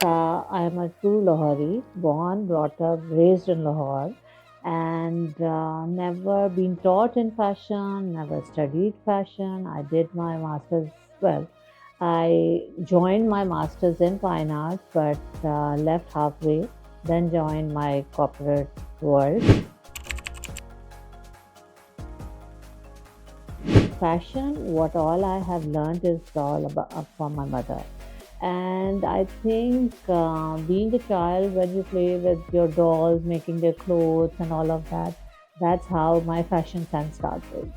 I am a true Lahori, born, brought up, raised in Lahore, and never been taught in fashion, never studied fashion. I did my master's, well, I joined my master's in fine arts, but left halfway, then joined my corporate world. Fashion, what all I have learned is all about from my mother. And I think being a child, when you play with your dolls, making their clothes and all of that, that's how my fashion sense started.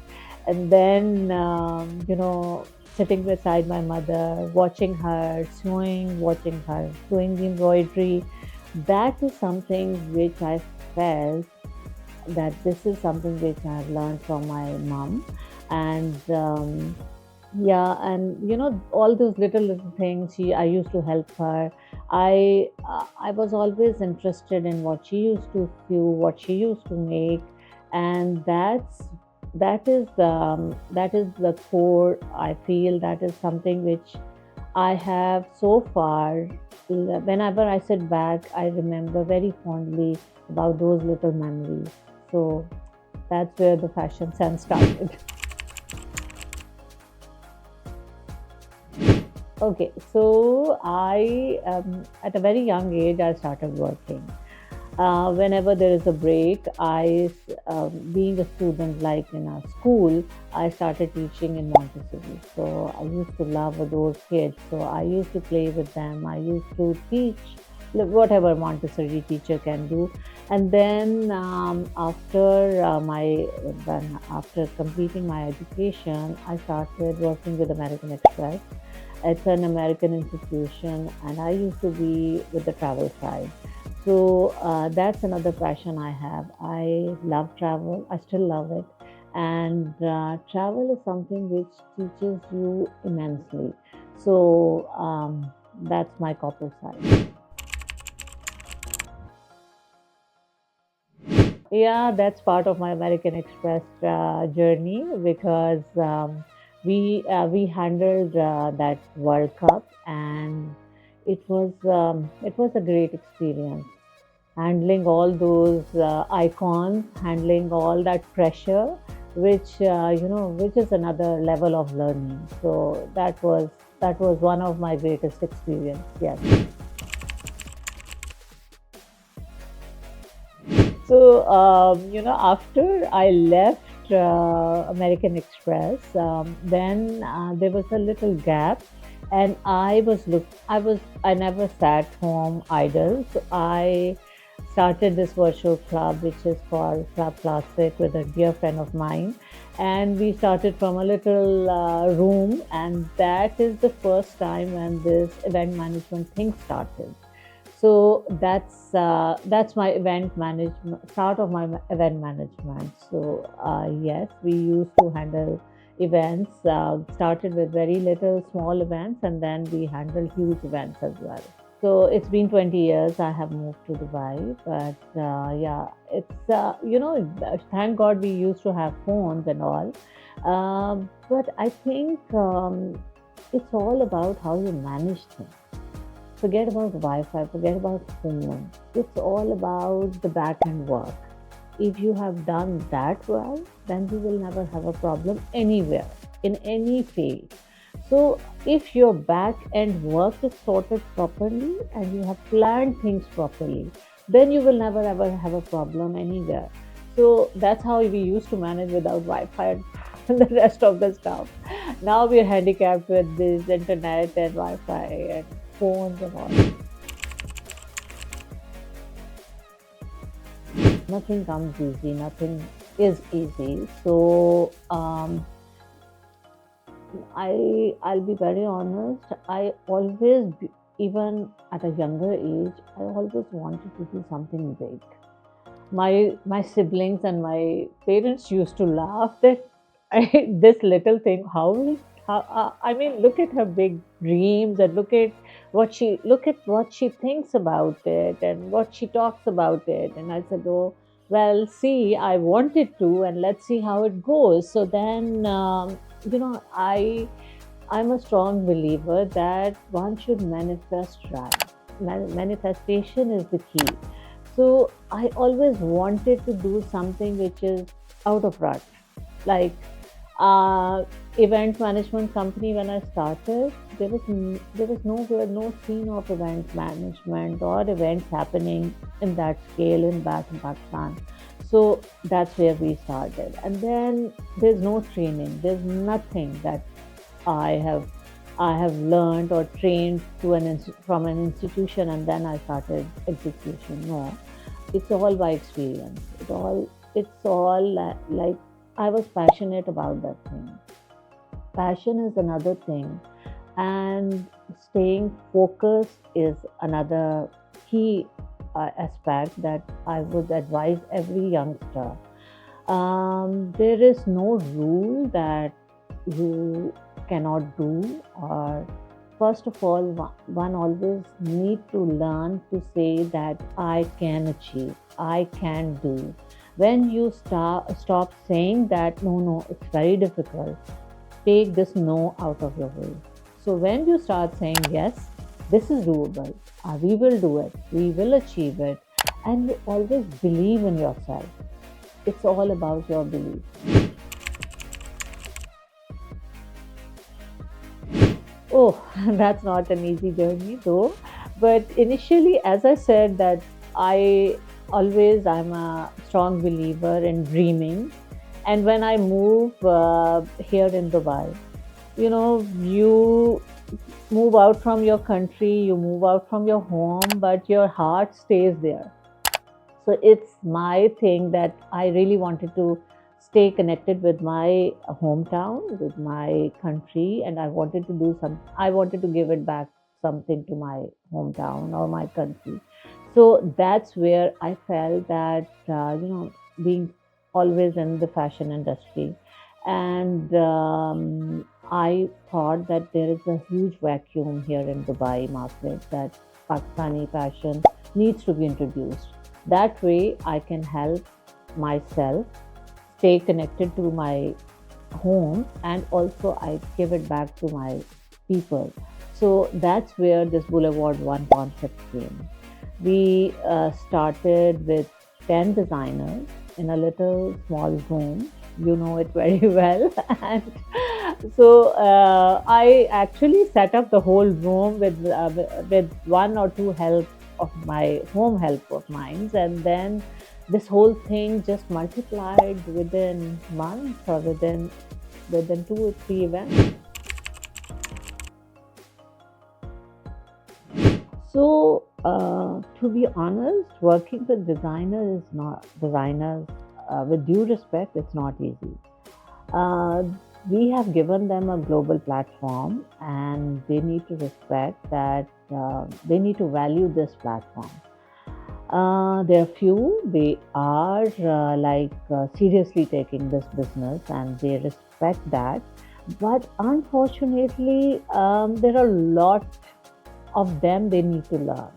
And then, sitting beside my mother, watching her sewing, watching her doing the embroidery, that is something which I felt that this is something which I've learned from my mom. And yeah, and all those little things. I used to help her. I was always interested in what she used to do, what she used to make, and that is the core. I feel that is something which I have so far. Whenever I sit back, I remember very fondly about those little memories. So that's where the fashion sense started. Okay, so at a very young age, I started working. Whenever there is a break, being a student like in a school, I started teaching in Montessori. So I used to love those kids. So I used to play with them. I used to teach whatever Montessori teacher can do. And then after completing my education, I started working with American Express. It's an American institution, and I used to be with the travel side. So that's another passion I have. I love travel. I still love it. And travel is something which teaches you immensely. So that's my corporate side. Yeah, that's part of my American Express journey because we handled that World Cup, and it was a great experience. Handling all those icons, handling all that pressure, which is another level of learning. So that was one of my greatest experience. Yes. So, after I left American Express, then there was a little gap, and I never sat home idle. So I started this virtual club, which is called Club Classic, with a dear friend of mine, and we started from a little room, and that is the first time when this event management thing started. So that's my event management, start of my event management. So yes, we used to handle events. Started with very little small events, and then we handled huge events as well. So it's been 20 years I have moved to Dubai, but yeah, it's thank God we used to have phones and all. But I think it's all about how you manage things. Forget about Wi-Fi, forget about phone. It's all about the back end work. If you have done that well, then you will never have a problem anywhere, in any field. So if your back end work is sorted properly and you have planned things properly, then you will never ever have a problem anywhere. So that's how we used to manage without Wi-Fi and the rest of the stuff. Now we are handicapped with this internet and Wi-Fi and phones and all. Nothing comes easy, nothing is easy. So I'll be very honest. Even at a younger age, I always wanted to do something big. My siblings and my parents used to laugh that this little thing, I mean, look at her big dreams, and look at what she thinks about it and what she talks about it. And I said, oh, well, see, I wanted to, and let's see how it goes. So then, you know, I I'm a strong believer that one should manifest right. manifestation is the key. So I always wanted to do something which is out of rut, like uh, event management company. When I started, there was nowhere, no scene of event management or events happening in that scale in Pakistan. So that's where we started, and then there's no training, there's nothing that I have I have learned or trained to from an institution, and then I started execution. No, it's all by experience. It's all like I was passionate about that thing. Passion is another thing, and staying focused is another key aspect that I would advise every youngster. There is no rule that you cannot do, or first of all, one always need to learn to say that I can achieve, I can do. When you stop saying that no, no, it's very difficult, take this no out of your way. So when you start saying yes, this is doable, we will do it, we will achieve it, and you always believe in yourself. It's all about your belief. Oh, that's not an easy journey though. But initially, as I said, that I'm a strong believer in dreaming. And when I move here in Dubai, you move out from your country, you move out from your home, but your heart stays there. So it's my thing that I really wanted to stay connected with my hometown, with my country, and I wanted to give it back something to my hometown or my country. So that's where I felt that, being always in the fashion industry. And I thought that there is a huge vacuum here in Dubai market, that Pakistani fashion needs to be introduced. That way, I can help myself stay connected to my home, and also I give it back to my people. So that's where this Boulevard One concept came. We started with 10 designers in a little small room. You know it very well. And so I actually set up the whole room with one or two help of my home help of mine, and then this whole thing just multiplied within months, or within 2 or 3 events. So, to be honest, working with designers. With due respect, it's not easy. Uh, we have given them a global platform, and they need to respect that. They need to value this platform. There are few. They are seriously taking this business, and they respect that. But unfortunately, there are a lot of them they need to learn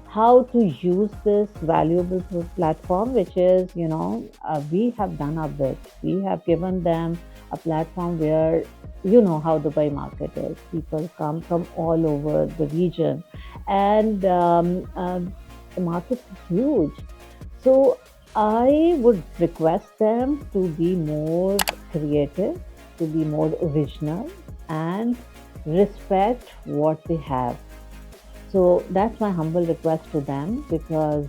how to use this valuable platform, which is, we have done our bit. We have given them a platform where, how Dubai market is. People come from all over the region, and the market is huge. So I would request them to be more creative, to be more original, and respect what they have. So that's my humble request to them, because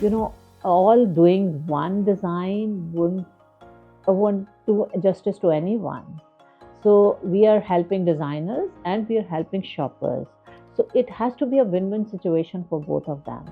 you know all doing one design won't do justice to anyone. So we are helping designers and we are helping shoppers. So it has to be a win-win situation for both of them.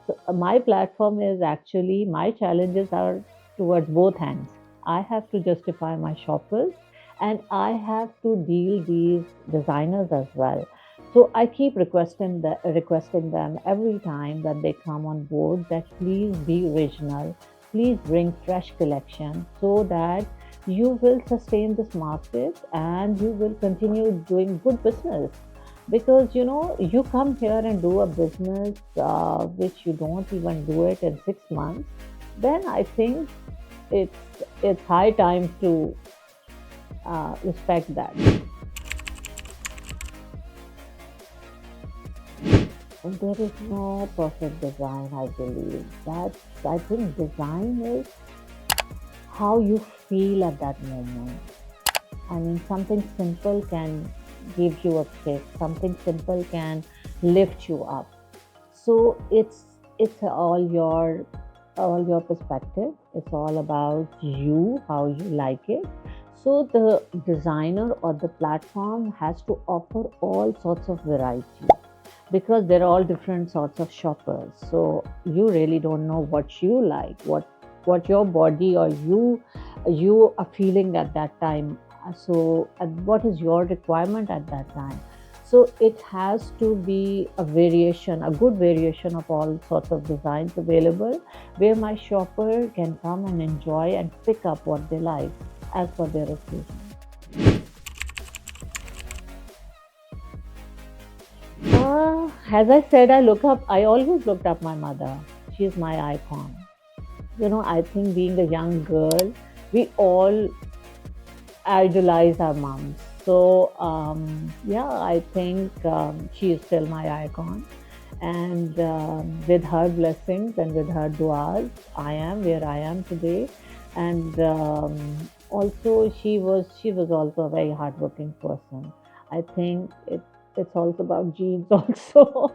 So my platform is actually, my challenges are towards both hands. I have to justify my shoppers, and I have to deal these designers as well. So I keep requesting them every time that they come on board, that please be original, please bring fresh collection, so that you will sustain this market and you will continue doing good business. Because you come here and do a business which you don't even do it in 6 months, then I think it's high time to respect that. There is no perfect design, I believe. I think design is how you feel at that moment. I mean, something simple can give you a kick. Something simple can lift you up. So it's all your perspective. It's all about you, how you like it. So the designer or the platform has to offer all sorts of variety because they're all different sorts of shoppers. So you really don't know what you like, what your body or you are feeling at that time. So what is your requirement at that time? So it has to be a variation, a good variation of all sorts of designs available, where my shopper can come and enjoy and pick up what they like as per their occasion. As I said, I always looked up my mother. She's my icon. I think being a young girl, we all idolize our moms. So, yeah, I think she is still my icon. And with her blessings and with her duas, I am where I am today. And also, she was also a very hardworking person. I think it's also about genes also.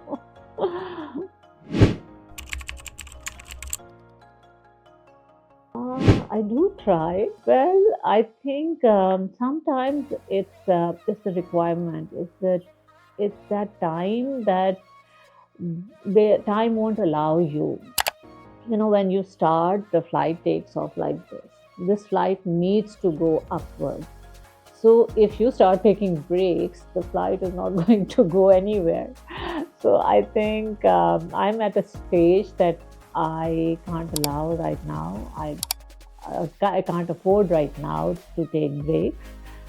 I do try. Well, I think sometimes it's the requirement. It's that time that the time won't allow you. When you start, the flight takes off like this. This flight needs to go upwards. So if you start taking breaks, the flight is not going to go anywhere. So I think I'm at a stage that I can't allow right now. I can't afford right now to take breaks.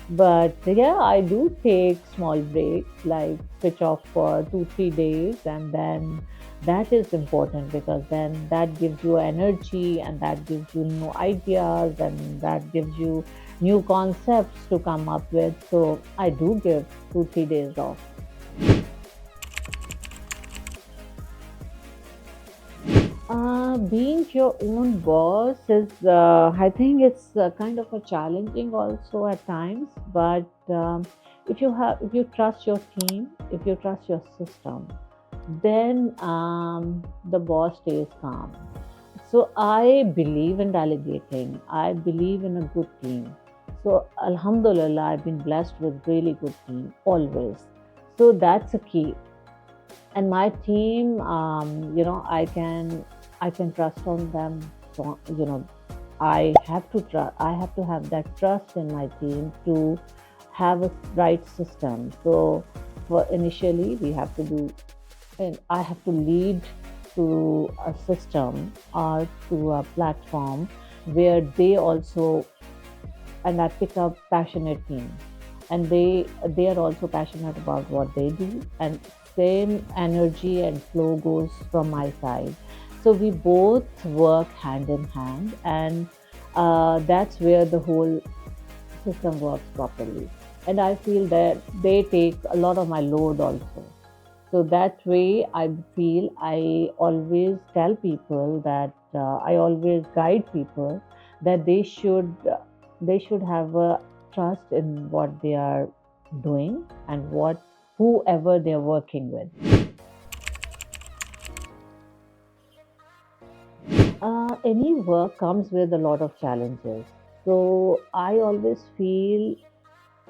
But yeah, I do take small breaks, like switch off for 2, 3 days, and then that is important because then that gives you energy and that gives you new ideas and that gives you new concepts to come up with. So I do give 2, 3 days off. Being your own boss is, I think it's kind of a challenging also at times. But if you trust your team, if you trust your system, then the boss stays calm. So I believe in delegating. I believe in a good team. So Alhamdulillah, I've been blessed with really good team always. So that's a key. And my team, I can trust on them. So, I have to have that trust in my team to have a right system. So for initially we have to do, and I have to lead to a system or to a platform where they also, and I pick up passionate team, and they are also passionate about what they do, and same energy and flow goes from my side. So we both work hand in hand, and that's where the whole system works properly. And I feel that they take a lot of my load also. So that way, I feel I always tell people that I always guide people that they should have a trust in what they are doing and what whoever they're working with. Any work comes with a lot of challenges. So I always feel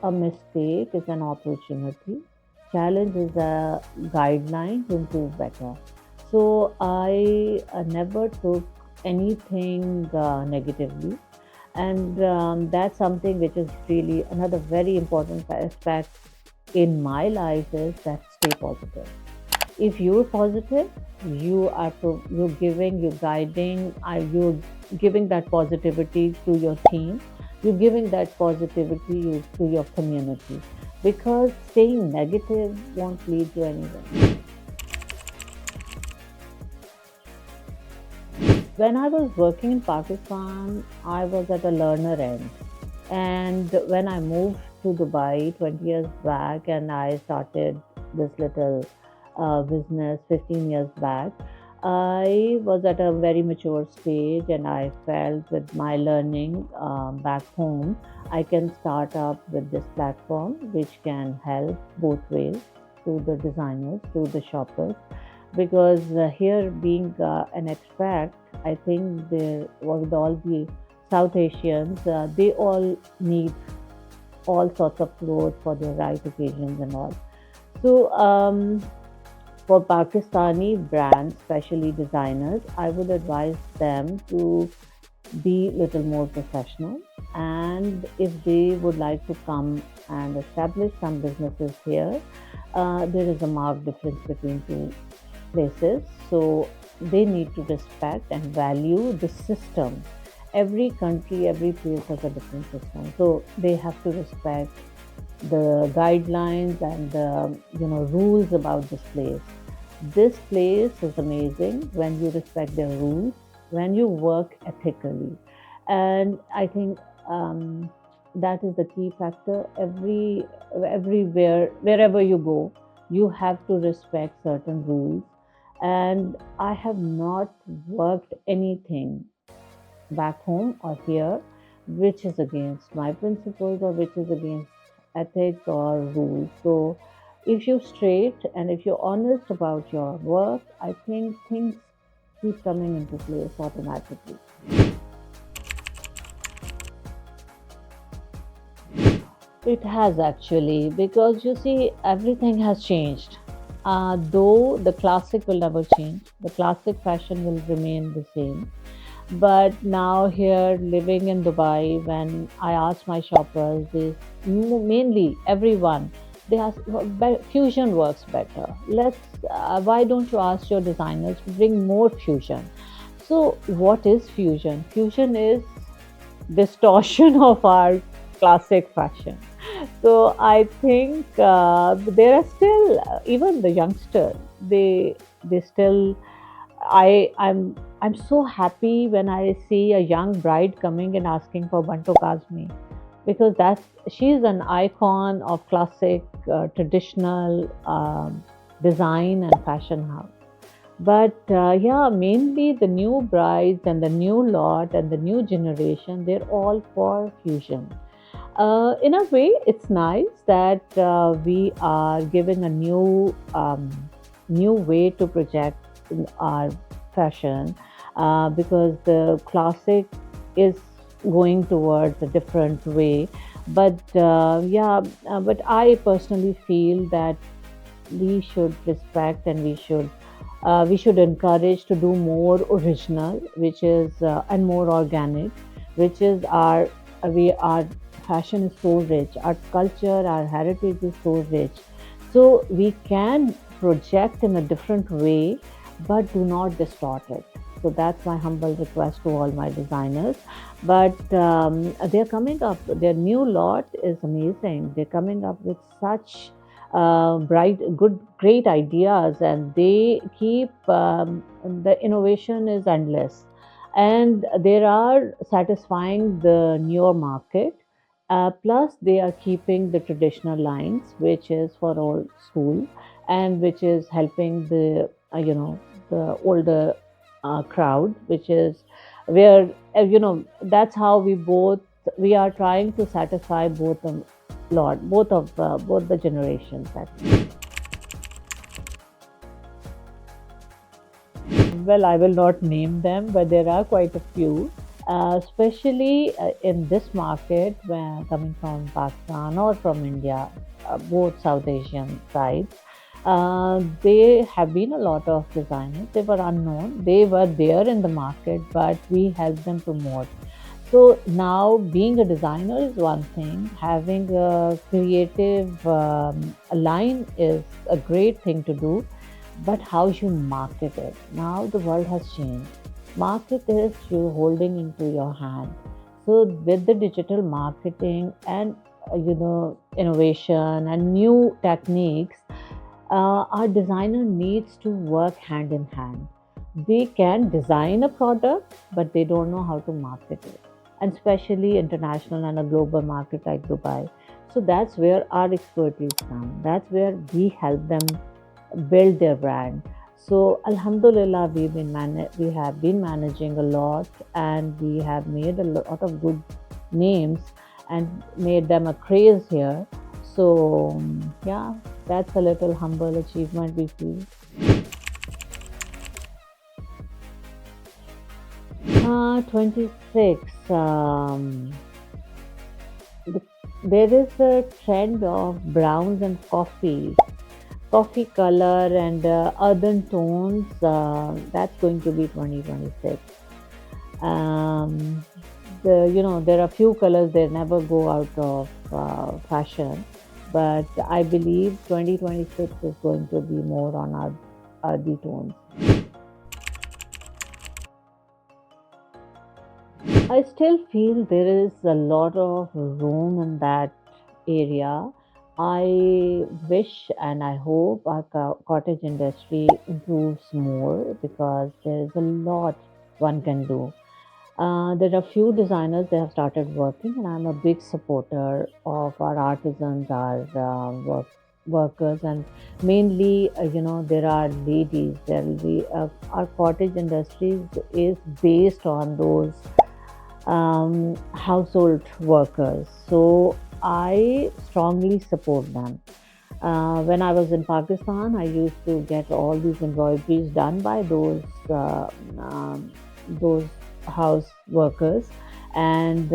a mistake is an opportunity. Challenge is a guideline to improve better. So I never took anything negatively, and that's something which is really another very important aspect in my life is that stay positive. If you're positive, you're guiding, you're giving that positivity to your team, you're giving that positivity to your community, because staying negative won't lead you anywhere. When I was working in Pakistan, I was at a learner end, and when I moved to Dubai 20 years back and I started this little business 15 years back, I was at a very mature stage, and I felt with my learning back home, I can start up with this platform which can help both ways to the designers, to the shoppers. Because here, being an expat, I think there, with all the South Asians, they all need all sorts of clothes for their right occasions and all. So, for Pakistani brands, especially designers, I would advise them to be little more professional. And if they would like to come and establish some businesses here, there is a marked difference between two places. So they need to respect and value the system. Every country, every place has a different system. So they have to respect the guidelines and the rules about this place. This place is amazing when you respect their rules, when you work ethically, and I think that is the key factor. Everywhere, wherever you go, you have to respect certain rules. And I have not worked anything back home or here which is against my principles or which is against ethics or rules. So if you're straight and if you're honest about your work, I think things keep coming into place automatically. It has actually, because you see, everything has changed. Though the classic will never change, the classic fashion will remain the same. But now, here living in Dubai, when I ask my shoppers, they mainly everyone, they ask, fusion works better. Why don't you ask your designers to bring more fusion? So, what is fusion? Fusion is distortion of our classic fashion. So I think there are still even the youngsters. They still. I'm so happy when I see a young bride coming and asking for Banto Kazmi, because that's she's an icon of classic traditional design and fashion house. But yeah, mainly the new brides and the new lot and the new generation, they're all for fusion. In a way, it's nice that we are given a new way to project our fashion, because the classic is going towards a different way. But yeah, but I personally feel that we should respect and we should encourage to do more original, which is and more organic, which is our fashion is so rich, our culture, our heritage is so rich. So we can project in a different way, but do not distort it. So that's my humble request to all my designers. But they're coming up. Their new lot is amazing. They're coming up with such great ideas, and they keep the innovation is endless, and they are satisfying the newer market. Plus, they are keeping the traditional lines, which is for old school, and which is helping the older crowd, which is where that's how we are trying to satisfy both the generations actually. Well, I will not name them, but there are quite a few, especially in this market, where coming from Pakistan or from India, both South Asian sides. There have been a lot of designers. They were unknown. They were there in the market, but we helped them promote. So now, being a designer is one thing. Having a creative line is a great thing to do, but how you market it. Now the world has changed. Market is you holding into your hand. So with the digital marketing and innovation and new techniques, our designer needs to work hand in hand. They can design a product, but they don't know how to market it, and especially international and a global market like Dubai. So that's where our expertise comes. That's where we help them build their brand. So Alhamdulillah, we have been managing a lot, and we have made a lot of good names and made them a craze here. So yeah, that's a little humble achievement we feel. 26. The, there is a trend of browns and coffee color and earthen tones. That's going to be 2026. Um, there are few colors that never go out of fashion, but I believe 2026 is going to be more on our earthy tones. I still feel there is a lot of room in that area. I wish and I hope our cottage industry improves more, because there is a lot one can do. There are few designers that have started working, and I'm a big supporter of our artisans, our workers, and mainly, there are ladies. There will be our cottage industries is based on those household workers. So I strongly support them. When I was in Pakistan, I used to get all these embroideries done by those house workers and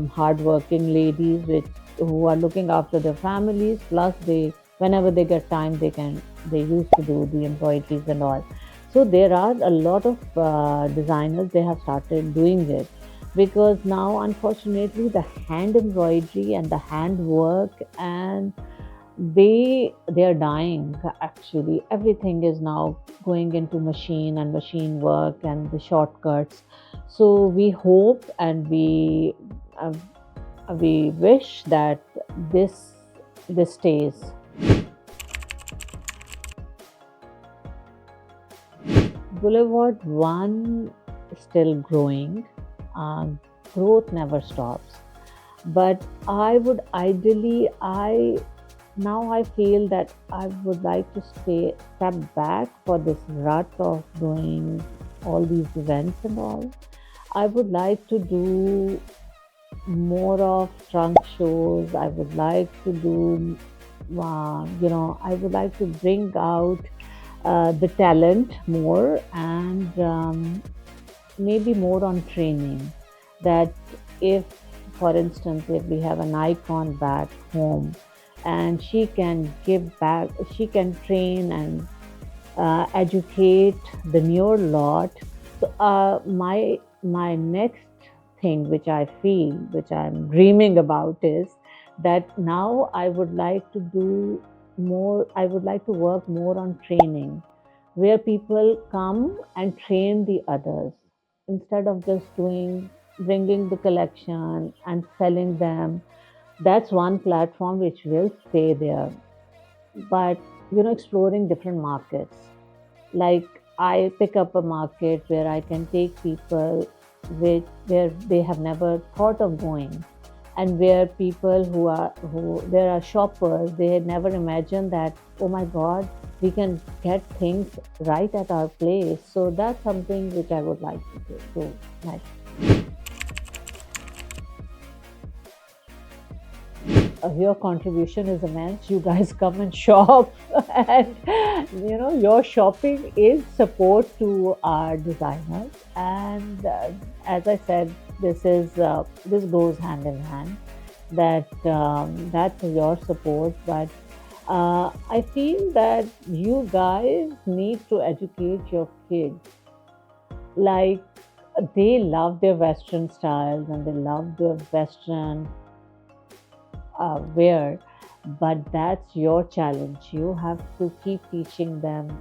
hardworking ladies, who are looking after their families. Plus, whenever they get time, they used to do the embroideries and all. So there are a lot of designers. They have started doing it, because now, unfortunately, the hand embroidery and the hand work, and they are dying. Actually, everything is now going into machine and machine work and the shortcuts. So we hope and uh, we wish that this this stays. Boulevard One is still growing. uh, Growth never stops, but I would ideally, I now I feel that I would like to step back for this rut of doing all these events and all. I would like to do more of trunk shows. I would like to do, I would like to bring out the talent more, and maybe more on training. That if, for instance, if we have an icon back home and she can give back, she can train and educate the newer lot. So my next thing, which I feel, which I'm dreaming about, is that now I would like to do more. I would like to work more on training, where people come and train the others, instead of just bringing the collection and selling them. That's one platform which will stay there. But exploring different markets, like I pick up a market where I can take people where they have never thought of going, and where people who there are shoppers, they had never imagined that, oh my god, we can get things right at our place. So that's something which I would like to do next. Your contribution is immense. You guys come and shop, and your shopping is support to our designers. And as I said, this goes hand in hand. That's your support, but I feel that you guys need to educate your kids. Like, they love their Western styles and they love their Western wear, but that's your challenge. You have to keep teaching them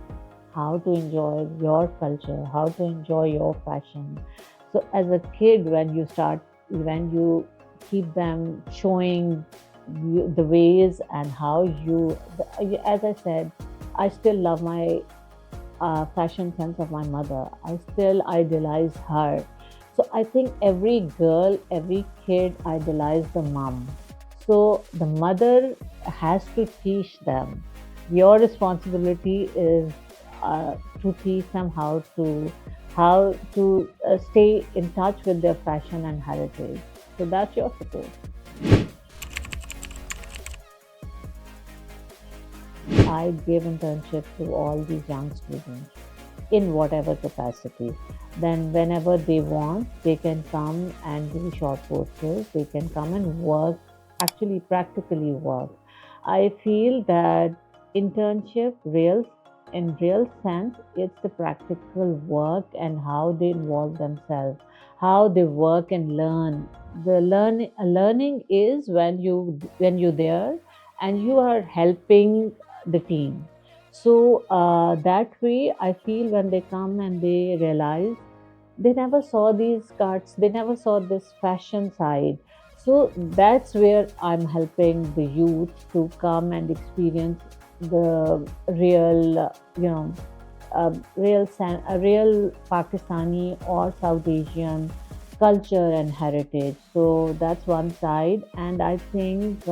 how to enjoy your culture, how to enjoy your fashion. So as a kid, when you keep them showing you the ways and how as I said, I still love my fashion sense of my mother. I still idolize her. So I think every girl, every kid idolize the mom. So the mother has to teach them Your responsibility is to teach them how to stay in touch with their fashion and heritage. So that's your support. I give internship to all these young students in whatever capacity. Then, whenever they want, they can come and do short courses. They can come and work, actually, practically work. I feel that internship, in real sense, it's the practical work and how they involve themselves, how they work and learn. The learning is when you're there and you are helping the team. So that way, I feel when they come and they realize they never saw these cards, they never saw this fashion side. So that's where I'm helping the youth to come and experience the real, real Pakistani or South Asian culture and heritage. So that's one side, and I think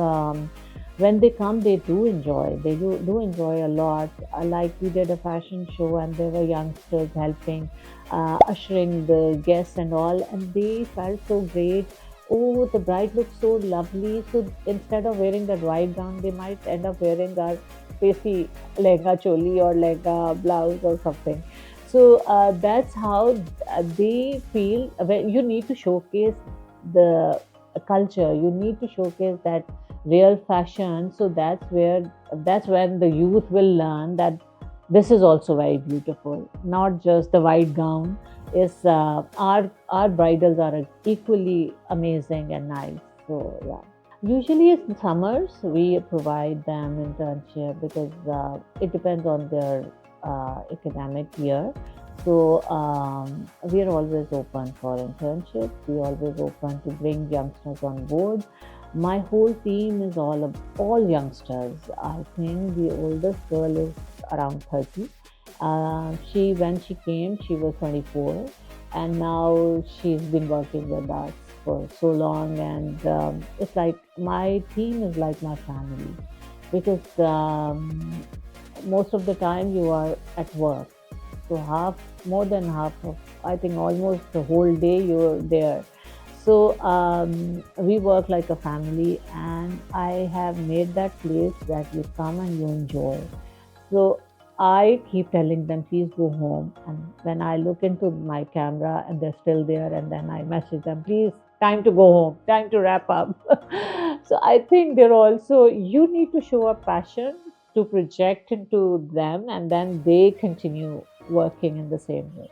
when they come, they do enjoy. They do enjoy a lot. Like we did a fashion show, and there were youngsters helping, ushering the guests and all, and they felt so great. Oh, the bride looks so lovely. So instead of wearing that white gown, they might end up wearing our spacey lehenga choli or lehenga blouse or something. So that's how they feel. When you need to showcase the culture, you need to showcase that real fashion. So that's when the youth will learn that this is also very beautiful, not just the white gown. Is our bridals are equally amazing and nice. So yeah. Usually, in summers, we provide them internship because it depends on their academic year. So we are always open for internships. We are always open to bring youngsters on board. My whole team is all youngsters. I think the oldest girl is around 30. She when she came, she was 24, and now she's been working with us for so long. And it's like my team is like my family because most of the time you are at work. So more than half of, I think almost the whole day you're there. So we work like a family, and I have made that place that you come and you enjoy. So I keep telling them, please go home. And when I look into my camera and they're still there, and then I message them, please, time to go home, time to wrap up. So I think they're also, you need to show a passion to project into them, and then they continue working in the same way.